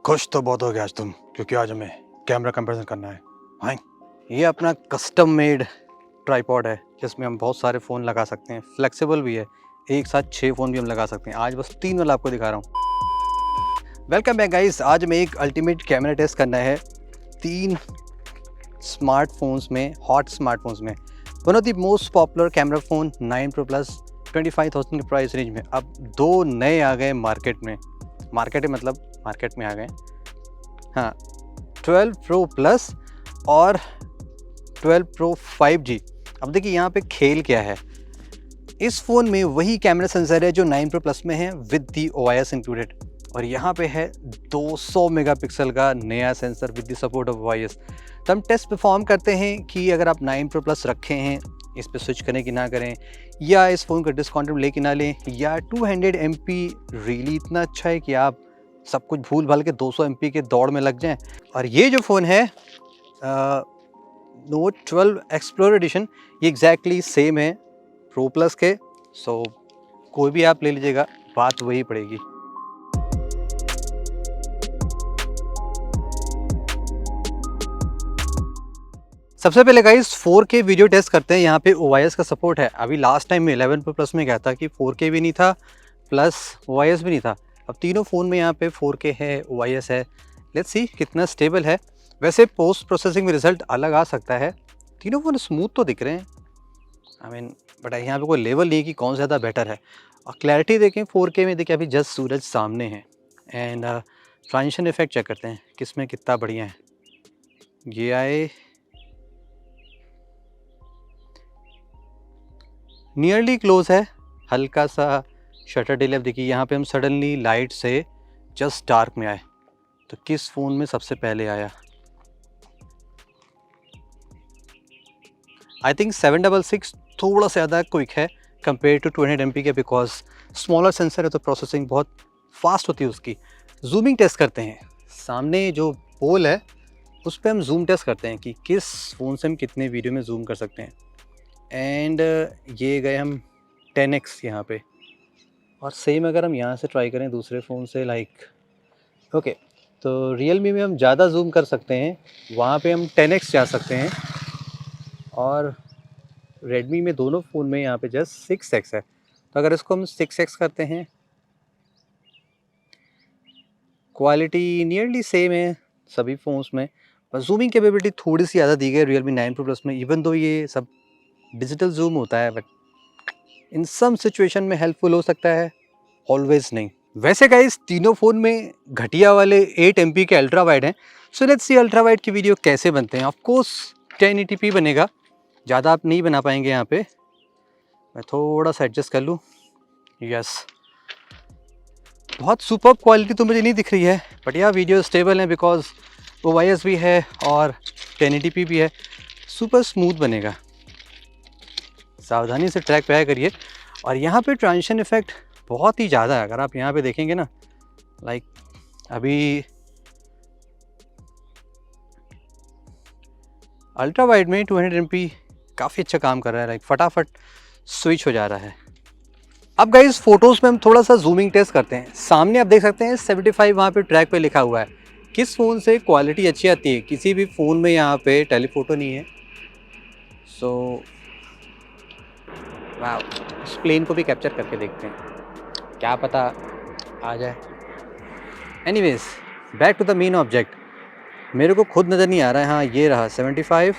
खुश तो बहुत हो गया आज तुम, क्योंकि आज हमें कैमरा कंपैरिजन करना है। हाँ, ये अपना कस्टम मेड ट्राइपॉड है जिसमें हम बहुत सारे फ़ोन लगा सकते हैं, फ्लेक्सिबल भी है, एक साथ 6 फ़ोन भी हम लगा सकते हैं। आज बस 3 वाला आपको दिखा रहा हूँ। वेलकम बैक गाइस, आज हमें एक अल्टीमेट कैमरा टेस्ट करना है 3 स्मार्टफोन्स में, हॉट स्मार्टफोन्स में। One of the most popular camera phone 9 Pro Plus 25,000 के प्राइस रेंज में। अब 2 नए आ गए मार्केट में मार्केट में आ गए। हाँ, 12 Pro Plus और 12 Pro 5G। अब देखिए यहाँ पे खेल क्या है। इस फ़ोन में वही कैमरा सेंसर है जो 9 Pro Plus में है विद दी OIS इंक्लूडेड, और यहाँ पे है 200 मेगापिक्सल का नया sensor with the support of OIS। तो हम टेस्ट परफॉर्म करते हैं कि अगर आप 9 Pro Plus रखे हैं, इस पे स्विच करें कि ना करें, या इस फ़ोन का डिस्काउंट ले कि ना लें, या 200 MP रियली इतना अच्छा है कि आप सब कुछ भूल भाल के 200 MP के दौड़ में लग जाएं। और ये जो फ़ोन है Note 12 Explorer एडिशन, ये एग्जैक्टली सेम है Pro Plus के। सो कोई भी आप ले लीजिएगा, बात वही पड़ेगी। सबसे पहले गाइस 4K वीडियो टेस्ट करते हैं। यहाँ पे OIS का सपोर्ट है। अभी लास्ट टाइम में 11 Pro Plus में क्या था कि 4K भी नहीं था प्लस OIS भी नहीं था। अब तीनों फ़ोन में यहाँ पे 4K है, OIS है। लेट्स सी कितना स्टेबल है। वैसे पोस्ट प्रोसेसिंग में रिजल्ट अलग आ सकता है। तीनों फ़ोन स्मूथ तो दिख रहे हैं, बट यहाँ पे कोई लेवल नहीं है कि कौन सा ज़्यादा बेटर है। और क्लैरिटी देखें 4K में, देखिए अभी जस्ट सूरज सामने है। एंड ट्रांजिशन इफेक्ट चेक करते हैं किस में कितना बढ़िया है। ये आए नियरली क्लोज है, हल्का सा शटर डिले। देखिए यहाँ पे हम सडनली लाइट से जस्ट डार्क में आए, तो किस फ़ोन में सबसे पहले आया? आई थिंक 766 थोड़ा सा ज़्यादा क्विक है कंपेयर टू 200 MP के, बिकॉज स्मॉलर सेंसर है तो प्रोसेसिंग बहुत फास्ट होती है उसकी। जूमिंग टेस्ट करते हैं। सामने जो पोल है उस पर हम जूम टेस्ट करते हैं कि किस फ़ोन से हम कितने वीडियो में जूम कर सकते हैं। एंड ये गए हम 10x यहाँ पे, और सेम अगर हम यहाँ से ट्राई करें दूसरे फ़ोन से, ओके, तो Realme में हम ज़्यादा जूम कर सकते हैं, वहाँ पे हम 10x जा सकते हैं। और Redmi में दोनों फ़ोन में यहाँ पे जस्ट 6x है। तो अगर इसको हम 6x करते हैं, क्वालिटी नियरली सेम है सभी फ़ोन्स में, बस जूमिंग कैपेबिलिटी थोड़ी सी ज़्यादा दी गई है Realme 9 Pro Plus में। इवन दो ये सब डिजिटल जूम होता है, बट इन सम सिचुएशन में हेल्पफुल हो सकता है, ऑलवेज नहीं। वैसे गाइस तीनों फ़ोन में घटिया वाले 8 MP के अल्ट्रा वाइड हैं। So let's see ultra wide की वीडियो कैसे बनते हैं। ऑफ कोर्स 1080p बनेगा, ज़्यादा आप नहीं बना पाएंगे यहाँ पे। मैं थोड़ा सा एडजस्ट कर लूँ। यस, बहुत सुपर क्वालिटी तो मुझे नहीं दिख रही है, बट यह वीडियो स्टेबल है बिकॉज OIS भी है और 1080p भी है। सुपर स्मूथ बनेगा, सावधानी से ट्रैक पे आया करिए। और यहाँ पे ट्रांजिशन इफेक्ट बहुत ही ज़्यादा है। अगर आप यहाँ पे देखेंगे ना, अभी अल्ट्रा वाइड में 200 MP काफ़ी अच्छा काम कर रहा है, फटाफट स्विच हो जा रहा है। अब गाइस फोटोज़ में हम थोड़ा सा जूमिंग टेस्ट करते हैं। सामने आप देख सकते हैं 75 वहाँ पे ट्रैक पे लिखा हुआ है। किस फ़ोन से क्वालिटी अच्छी आती है? किसी भी फ़ोन में यहाँ पे टेलीफोटो नहीं है। सो वाह, इस प्लेन को भी कैप्चर करके देखते हैं, क्या पता आ जाए। Anyways, back to the main object. मेरे को खुद नज़र नहीं आ रहा है। हाँ, ये रहा 75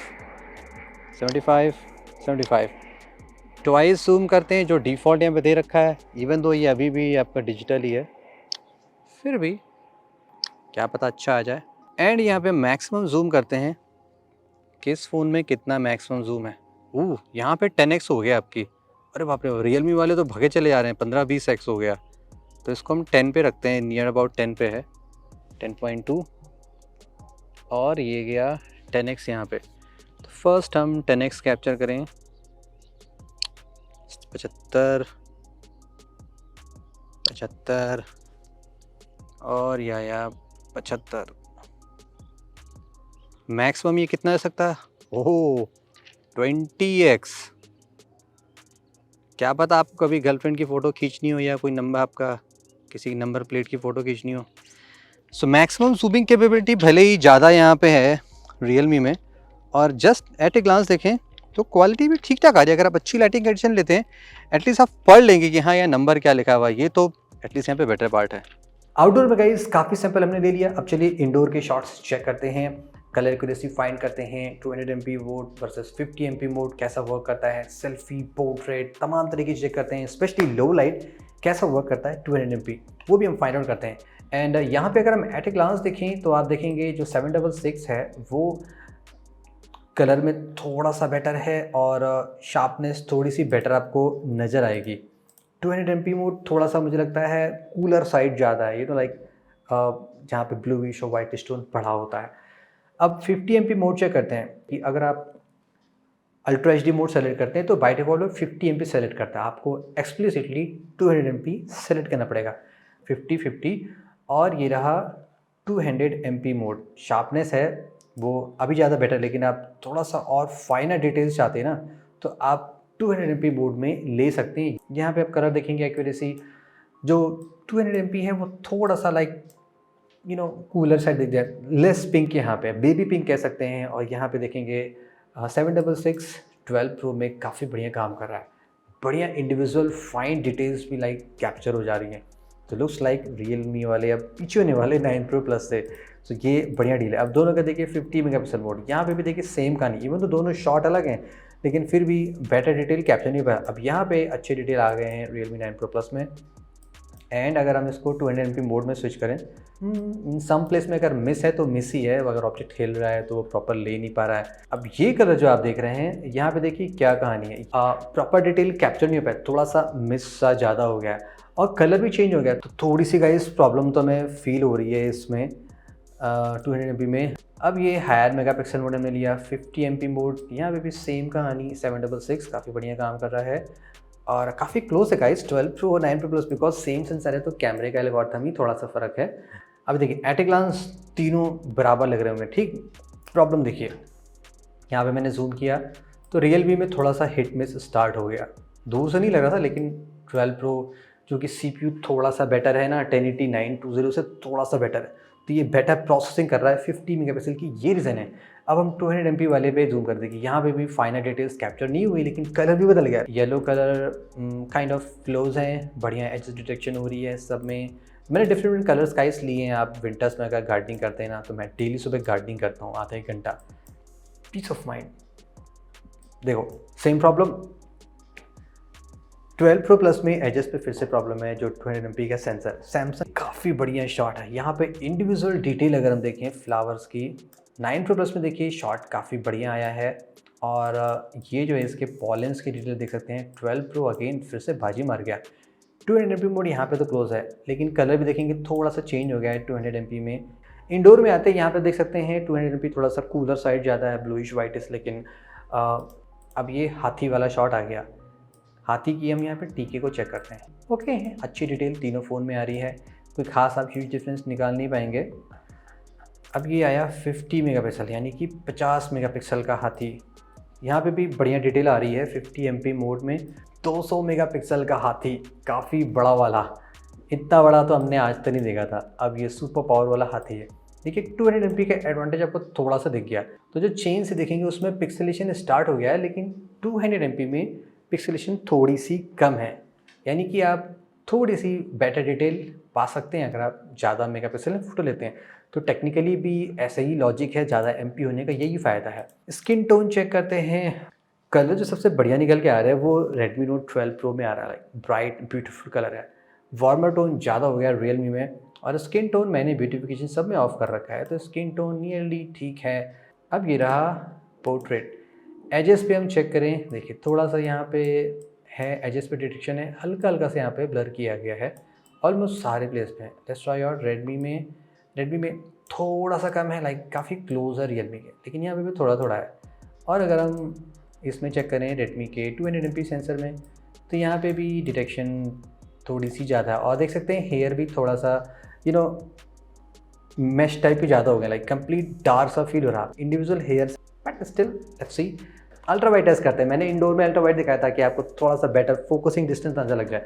75 75। ट्वाइस जूम करते हैं जो डिफ़ॉल्ट यहाँ पे दे रखा है। इवन दो ये अभी भी आपका डिजिटल ही है, फिर भी क्या पता अच्छा आ जाए। एंड यहाँ पे मैक्सिमम जूम करते हैं, किस फ़ोन में कितना मैक्सिमम जूम है। यहाँ पे 10x हो गया आपकी। अरे बाप रे, Realme वाले तो भगे चले जा रहे हैं, 15-20x हो गया। तो इसको हम 10 पे रखते हैं, नियर अबाउट 10 पे है, 10.2। और ये गया 10x यहाँ पे। तो फर्स्ट हम 10x कैप्चर करें, 75 75 और या 75। मैक्सिमम ये कितना हो सकता है? ओह, 20x। क्या पता आपको कभी गर्लफ्रेंड की फ़ोटो खींचनी हो, या कोई नंबर आपका किसी नंबर प्लेट की फ़ोटो खींचनी हो, सो मैक्सिमम जूमिंग कैपेबिलिटी भले ही ज़्यादा यहाँ पे है Realme में, और जस्ट एट ए ग्लांस देखें तो क्वालिटी भी ठीक ठाक आ रही है। अगर आप अच्छी लाइटिंग कंडीशन लेते हैं एटलीस्ट आप पढ़ लेंगे कि हाँ यह नंबर क्या लिखा हुआ है, ये तो एटलीस्ट यहाँ पे बेटर पार्ट है। आउटडोर में गाइस काफ़ी सैंपल हमने ले लिया, अब चलिए इंडोर के शॉट्स चेक करते हैं, कलर एक्यूरेसी फाइंड करते हैं, 200 MP mode versus 50 MP mode कैसा वर्क करता है, सेल्फी, पोर्ट्रेट, तमाम तरीके चेक करते हैं, स्पेशली लो लाइट कैसा वर्क करता है 200 MP, वो भी हम फाइंड आउट करते हैं। एंड यहाँ पे अगर हम एट ए ग्लांस देखें तो आप देखेंगे जो 766 है वो कलर में थोड़ा सा बेटर है और शार्पनेस थोड़ी सी बेटर आपको नज़र आएगी। 200 MP मोड थोड़ा सा मुझे लगता है कूलर साइड ज़्यादा है, ये तो लाइक जहाँ पे ब्लूइश और वाइट स्टोन पड़ा होता है। अब 50 MP मोड चेक करते हैं कि अगर आप अल्ट्रा HD मोड सेलेक्ट करते हैं तो बाय डिफॉल्ट 50 MP सेलेक्ट करता है, आपको एक्सप्लिसिटली 200 MP सेलेक्ट करना पड़ेगा। 50-50 और ये रहा 200 MP मोड, शार्पनेस है वो अभी ज़्यादा बेटर, लेकिन आप थोड़ा सा और फाइनर डिटेल्स चाहते हैं ना तो आप 200 MP मोड में ले सकते हैं। यहाँ पे आप कलर देखेंगे एक्यूरेसी जो 200 MP है वो थोड़ा सा लाइक कूलर साइड दिख जाए, लेस पिंक यहाँ पे बेबी पिंक कह सकते हैं। और यहाँ पे देखेंगे 766 12 Pro में काफ़ी बढ़िया काम कर रहा है, बढ़िया इंडिविजुअल फाइन डिटेल्स भी लाइक कैप्चर हो जा रही हैं। तो लुक्स लाइक Realme वाले अब पीछे होने वाले 9 Pro Plus से, तो ये बढ़िया डील है। अब दोनों का देखिए 50 मेगापिक्सल मोड, यहाँ पे भी देखिए सेम कहानी, इवन तो दोनों शॉट अलग हैं लेकिन फिर भी बेटर डिटेल कैप्चर नहीं हुआ। अब यहाँ पे अच्छे डिटेल आ गए हैं Realme 9 Pro Plus में। एंड अगर हम इसको 200 MP मोड में स्विच करें, सम प्लेस में अगर मिस है तो मिस ही है, अगर ऑब्जेक्ट खेल रहा है तो वो प्रॉपर ले नहीं पा रहा है। अब ये कलर जो आप देख रहे हैं यहाँ पे देखिए क्या कहानी है, प्रॉपर डिटेल कैप्चर नहीं हो पाया, थोड़ा सा मिस सा ज़्यादा हो गया है और कलर भी चेंज हो गया, तो थोड़ी सी गाइस प्रॉब्लम तो हमें फील हो रही है इसमें 200 MP में। अब ये हायर मेगापिक्सल मोड हमने लिया, 50 MP मोड, यहाँ पे भी सेम कहानी, 766 काफ़ी बढ़िया काम कर रहा है और काफ़ी क्लोज है गाइस 12 Pro और 9 Pro Plus, because same sensor है तो कैमरे का एल्गोरिथम ही थोड़ा सा फ़र्क है। अब देखिए एट ए ग्लांस तीनों बराबर लग रहे होंगे, ठीक। प्रॉब्लम देखिए यहाँ पे मैंने जूम किया तो Realme में थोड़ा सा हिट मिस स्टार्ट हो गया, दूर से नहीं लग रहा था, लेकिन 12 Pro जो कि CPU थोड़ा सा बेटर है ना, 1080 920 से थोड़ा सा बेटर है, तो ये बेटर प्रोसेसिंग कर रहा है 50 मेगापिक्सल की, ये रीज़न है। अब हम 200 MP वाले पे जूम कर देंगे, यहाँ पे भी फाइनल डिटेल्स कैप्चर नहीं हुई लेकिन कलर भी बदल गया, yellow colour kind of close हैं, बढ़िया एजेस डिटेक्शन हो रही है सब में। मैंने डिफरेंट कलर स्काइस लिए हैं, आप विंटर्स में अगर गार्डनिंग करते हैं ना, तो मैं डेली सुबह गार्डनिंग करता हूँ आधा एक घंटा, पीस ऑफ माइंड। देखो सेम प्रॉब्लम 12 Pro Plus में एजेस पे फिर से प्रॉब्लम है, जो 200 MP का सेंसर, सैमसंग काफ़ी बढ़िया शॉट है यहाँ पे, इंडिविजुअल डिटेल अगर हम देखें फ्लावर्स की 9 Pro Plus में देखिए शॉट काफ़ी बढ़िया आया है। और ये जो है इसके पॉलेंस की डिटेल देख सकते हैं, 12 Pro अगेन फिर से बाजी मार गया। 200 MP मोड यहाँ पे तो क्लोज है, लेकिन कलर भी देखेंगे थोड़ा सा चेंज हो गया है 200 MP में। इंडोर में आते हैं यहाँ पे देख सकते हैं 200 MP थोड़ा सा कूलर साइड ज़्यादा है, ब्लूइश वाइटिश, लेकिन अब ये हाथी वाला शॉट आ गया, हाथी की हम यहाँ पे टीके को चेक करते हैं। ओके है, अच्छी डिटेल तीनों फ़ोन में आ रही है, कोई ख़ास आप ह्यूज डिफरेंस निकाल नहीं पाएंगे। अब ये आया 50 मेगापिक्सल यानी कि 50 मेगापिक्सल का हाथी, यहाँ पे भी बढ़िया डिटेल आ रही है 50 MP मोड में। 200 मेगापिक्सल का हाथी, काफ़ी बड़ा वाला, इतना बड़ा तो हमने आज तक नहीं देखा था। अब ये सुपर पावर वाला हाथी है। देखिए 200 MP का एडवांटेज आपको थोड़ा सा दिख गया, तो जो चेन से देखेंगे उसमें पिक्सेलेशन स्टार्ट हो गया है, लेकिन 200 MP में पिक्सेलेशन थोड़ी सी कम है, यानी कि आप थोड़ी सी बेटर डिटेल पा सकते हैं अगर आप ज़्यादा मेगापिक्सल में फ़ोटो लेते हैं। तो टेक्निकली भी ऐसा ही लॉजिक है, ज़्यादा MP होने का यही फ़ायदा है। स्किन टोन चेक करते हैं, कलर जो सबसे बढ़िया निकल के आ रहा है वो Redmi Note 12 Pro में आ रहा है, ब्राइट ब्यूटीफुल कलर है। वार्मर टोन ज़्यादा हो गया Realme में, और स्किन टोन मैंने ब्यूटिफिकेशन सब में ऑफ कर रखा है, तो स्किन टोन नियरली ठीक है। अब ये रहा पोर्ट्रेट, एजेस पे हम चेक करें, देखिए थोड़ा सा यहाँ पे है, एजेस पे डिटेक्शन है, हल्का हल्का से यहाँ पे ब्लर किया गया है, ऑलमोस्ट सारे प्लेस पे है। लेट्स ट्राई आउट रेडमी में थोड़ा सा कम है, लाइक काफ़ी क्लोज है Realme के, लेकिन यहाँ पे भी थोड़ा थोड़ा है। और अगर हम इसमें चेक करें Redmi के 200 MP सेंसर में, तो यहाँ पे भी डिटेक्शन थोड़ी सी ज़्यादा है, और देख सकते हैं हेयर भी थोड़ा सा मैश टाइप की ज़्यादा हो गया, लाइक कंप्लीट डार्क सा फील हो रहा individual hair, but still let's see. Ultra wide test करते हैं, मैंने इंडोर में अल्ट्रा वाइड दिखाया था कि आपको थोड़ा सा बेटर फोकसिंग डिस्टेंस अंदर लग जाए।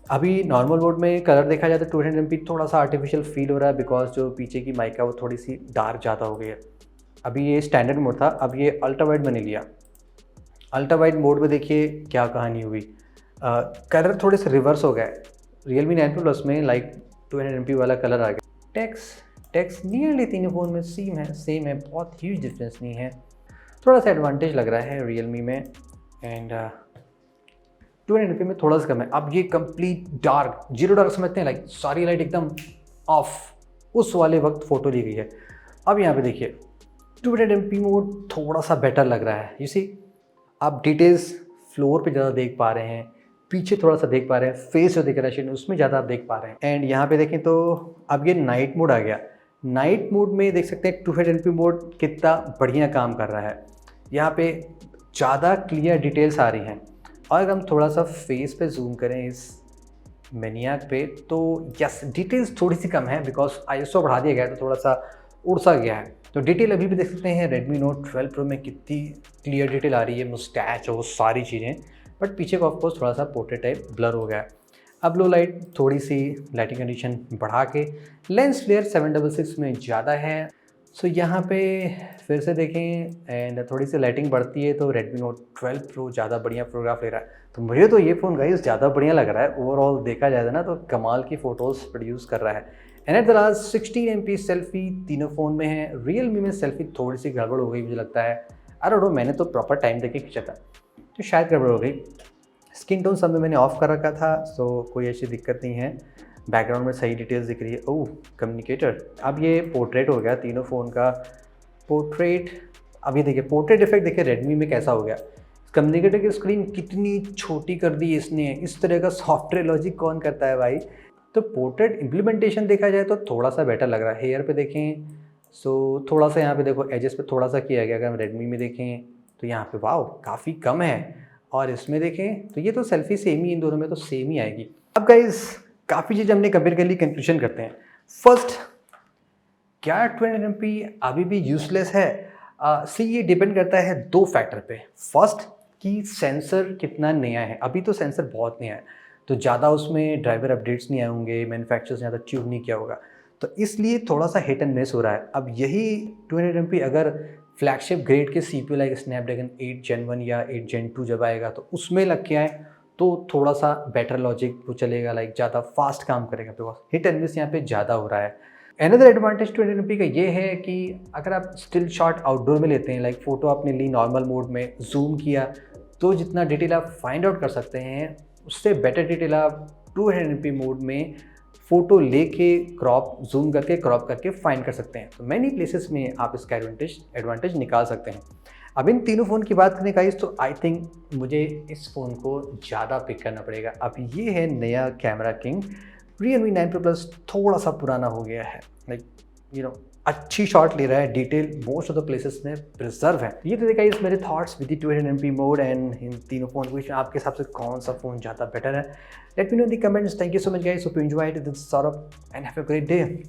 अभी नॉर्मल मोड में कलर देखा जाए तो 200 MP थोड़ा सा आर्टिफिशियल फील हो रहा है, बिकॉज जो पीछे की माइक है वो थोड़ी सी डार्क ज़्यादा हो गई है। अभी ये स्टैंडर्ड मोड था, अब ये अल्ट्रा वाइड मैंने लिया। अल्ट्रा वाइड मोड में देखिए क्या कहानी हुई, कलर थोड़े से रिवर्स हो गए। Realme 9 Pro Plus में लाइक 200 MP वाला कलर आ गया। टेक्स्ट नियरली तीनों फ़ोन में सेम है, बहुत ह्यूज डिफरेंस नहीं है। थोड़ा सा एडवांटेज लग रहा है Realme में, एंड 200 MP में थोड़ा सा कम है। अब ये कंप्लीट डार्क, जीरो डार्क समझते हैं, लाइक सारी लाइट एकदम ऑफ, उस वाले वक्त फ़ोटो ली गई है। अब यहाँ पे देखिए 200 MP मोड थोड़ा सा बेटर लग रहा है। यू सी, आप डिटेल्स फ्लोर पे ज़्यादा देख पा रहे हैं, पीछे थोड़ा सा देख पा रहे हैं, फेस जो डेकोरेशन उसमें ज़्यादा आप देख पा रहे हैं। एंड यहाँ पे देखें तो अब ये नाइट मोड आ गया। नाइट मोड में देख सकते हैं 200 MP मोड कितना बढ़िया काम कर रहा है। यहाँ पे ज़्यादा क्लियर डिटेल्स आ रही हैं। और अगर हम थोड़ा सा फेस पे जूम करें इस मैनियाक पे, तो यस डिटेल्स थोड़ी सी कम है, बिकॉज ISO बढ़ा दिया गया है तो थोड़ा सा उड़ सा गया है। तो डिटेल अभी भी देख सकते हैं Redmi Note 12 Pro में कितनी क्लियर डिटेल आ रही है, मुस्टैच और वो सारी चीज़ें, बट पीछे का ऑफकोर्स थोड़ा सा पोर्ट्रेट टाइप ब्लर हो गया है। अब लो लाइट थोड़ी सी लाइटिंग कंडीशन बढ़ा के, लेंस फ्लेयर 766 में ज़्यादा है। सो यहाँ पे फिर से देखें एंड थोड़ी सी लाइटिंग बढ़ती है तो Redmi Note 12 Pro ज़्यादा बढ़िया फोटोग्राफ ले रहा है। तो मुझे तो ये फ़ोन गाइस ज़्यादा बढ़िया लग रहा है। ओवरऑल देखा जाए ना तो कमाल की फ़ोटोज़ प्रोड्यूस कर रहा है। And at the last 16 MP selfie तीनों फ़ोन में है। Realme में सेल्फी थोड़ी सी गड़बड़ हो गई मुझे लगता है। आई डोंट नो, मैंने तो प्रॉपर टाइम देके खींचा था तो शायद गड़बड़ हो गई। स्किन टोन सब में मैंने ऑफ कर रखा था, सो कोई ऐसी दिक्कत नहीं है। बैकग्राउंड में सही डिटेल्स दिख रही है। ओह कम्युनिकेटर। अब ये पोर्ट्रेट हो गया तीनों फ़ोन का पोर्ट्रेट। अब ये देखिए पोर्ट्रेट इफेक्ट देखिए Redmi में कैसा हो गया। कम्युनिकेटर की स्क्रीन कितनी छोटी कर दी इसने, इस तरह का सॉफ्टवेयर लॉजिक कौन करता है भाई। तो पोर्ट्रेट इम्प्लीमेंटेशन देखा जाए तो थोड़ा सा बेटर लग रहा है। हेयर पे देखें सो थोड़ा सा यहाँ पे देखो एजेस पे थोड़ा सा किया गया। अगर हम Redmi में देखें तो यहाँ पे वाओ काफ़ी कम है, और इसमें देखें तो ये तो सेल्फी सेम ही, इन दोनों में तो सेम ही आएगी। अब गाइस काफ़ी चीज़ हमने कंपेयर कर ली, कंक्लूजन करते हैं। फर्स्ट, क्या 200 MP अभी भी यूजलेस है? सी ये डिपेंड करता है दो फैक्टर पे। फर्स्ट कि सेंसर कितना नया है। अभी तो सेंसर बहुत नया है तो ज़्यादा उसमें ड्राइवर अपडेट्स नहीं आए होंगे, मैन्युफैक्चरर्स ने ज़्यादा ट्यून नहीं किया होगा, तो इसलिए थोड़ा सा हिट एंड मिस हो रहा है। अब यही 200 MP अगर फ्लैगशिप ग्रेड के CPU लाइक स्नैपड्रैगन 8 Gen 1 या 8 Gen 2 जब आएगा तो उसमें लग के आए तो थोड़ा सा बेटर लॉजिक वो चलेगा, लाइक ज़्यादा फास्ट काम करेगा, बिकॉज हिट एंड मिस यहाँ पे ज़्यादा हो रहा है। अनदर एडवांटेज 200 MP का ये है कि अगर आप स्टिल शॉट आउटडोर में लेते हैं, लाइक फ़ोटो आपने ली नॉर्मल मोड में, जूम किया तो जितना डिटेल आप फाइंड आउट कर सकते हैं उससे बेटर डिटेल आप 200 MP मोड में फ़ोटो लेके जूम करके क्रॉप करके फाइंड कर सकते हैं। तो मैनी प्लेसेस में आप इसका एडवांटेज निकाल सकते हैं। अब इन तीनों फ़ोन की बात करें गाइस तो आई थिंक मुझे इस फ़ोन को ज़्यादा पिक करना पड़ेगा। अब ये है नया camera king Realme 9 Pro Plus। थोड़ा सा पुराना हो गया है, लाइक अच्छी शॉट ले रहा है, detail most of the places में प्रिजर्व है। ये तो देखा मेरे thoughts with 200 MP mode and in तीनों फोन को। आपके हिसाब से कौन सा फ़ोन ज़्यादा बेटर है? Let me know in the comments. Thank you so much guys, hope you enjoyed this सॉरभ and have a great day.